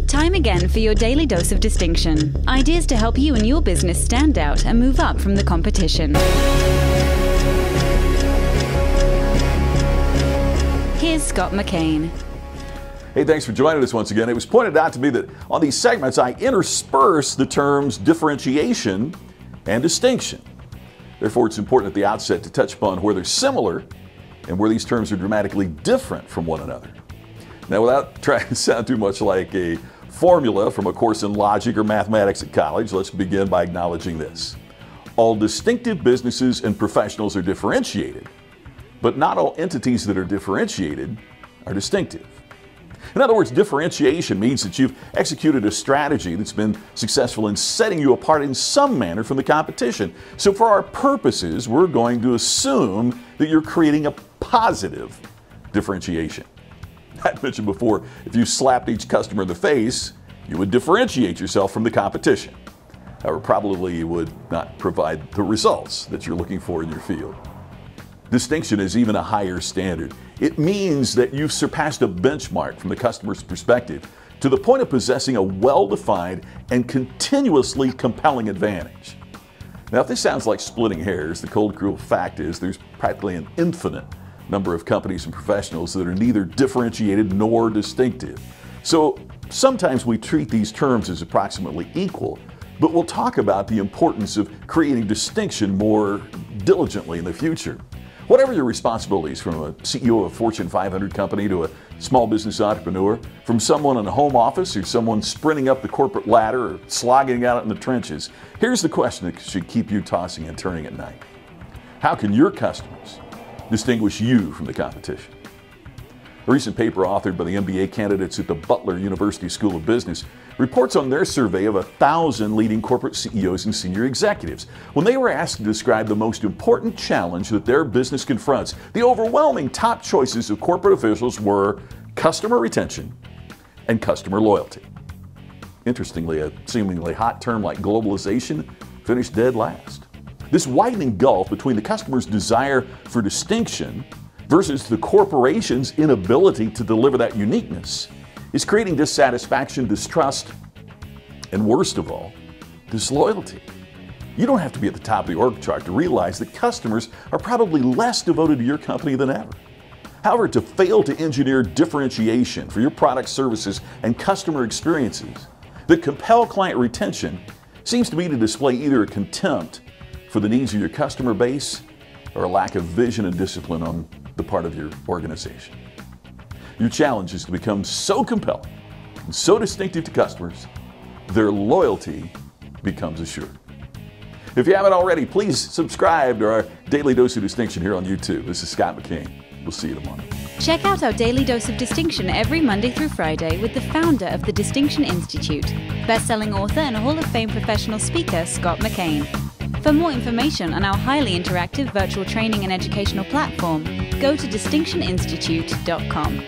Time again for your daily dose of distinction. Ideas to help you and your business stand out and move up from the competition. Here's Scott McKain. Hey, thanks for joining us once again. It was pointed out to me that on these segments I intersperse the terms differentiation and distinction. Therefore, it's important at the outset to touch upon where they're similar and where these terms are dramatically different from one another. Now, without trying to sound too much like a formula from a course in logic or mathematics at college, let's begin by acknowledging this. All distinctive businesses and professionals are differentiated, but not all entities that are differentiated are distinctive. In other words, differentiation means that you've executed a strategy that's been successful in setting you apart in some manner from the competition. So for our purposes, we're going to assume that you're creating a positive differentiation. I mentioned before, if you slapped each customer in the face, you would differentiate yourself from the competition. However, probably you would not provide the results that you're looking for in your field. Distinction is even a higher standard. It means that you've surpassed a benchmark from the customer's perspective to the point of possessing a well-defined and continuously compelling advantage. Now, if this sounds like splitting hairs, the cold, cruel fact is there's practically an infinite number of companies and professionals that are neither differentiated nor distinctive. So sometimes we treat these terms as approximately equal, but we'll talk about the importance of creating distinction more diligently in the future. Whatever your responsibilities, from a CEO of a Fortune 500 company to a small business entrepreneur, from someone in a home office or someone sprinting up the corporate ladder or slogging out in the trenches, here's the question that should keep you tossing and turning at night. How can your customers distinguish you from the competition? A recent paper authored by the MBA candidates at the Butler University School of Business reports on their survey of 1,000 leading corporate CEOs and senior executives. When they were asked to describe the most important challenge that their business confronts, the overwhelming top choices of corporate officials were customer retention and customer loyalty. Interestingly, a seemingly hot term like globalization finished dead last. This widening gulf between the customer's desire for distinction versus the corporation's inability to deliver that uniqueness is creating dissatisfaction, distrust, and worst of all, disloyalty. You don't have to be at the top of the org chart to realize that customers are probably less devoted to your company than ever. However, to fail to engineer differentiation for your products, services, and customer experiences that compel client retention seems to me to display either a contempt for the needs of your customer base or a lack of vision and discipline on the part of your organization. Your challenge is to become so compelling and so distinctive to customers, their loyalty becomes assured. If you haven't already, please subscribe to our Daily Dose of Distinction here on YouTube. This is Scott McKain. We'll see you tomorrow. Check out our Daily Dose of Distinction every Monday through Friday with the founder of the Distinction Institute, best-selling author and Hall of Fame professional speaker, Scott McKain. For more information on our highly interactive virtual training and educational platform, go to distinctioninstitute.com.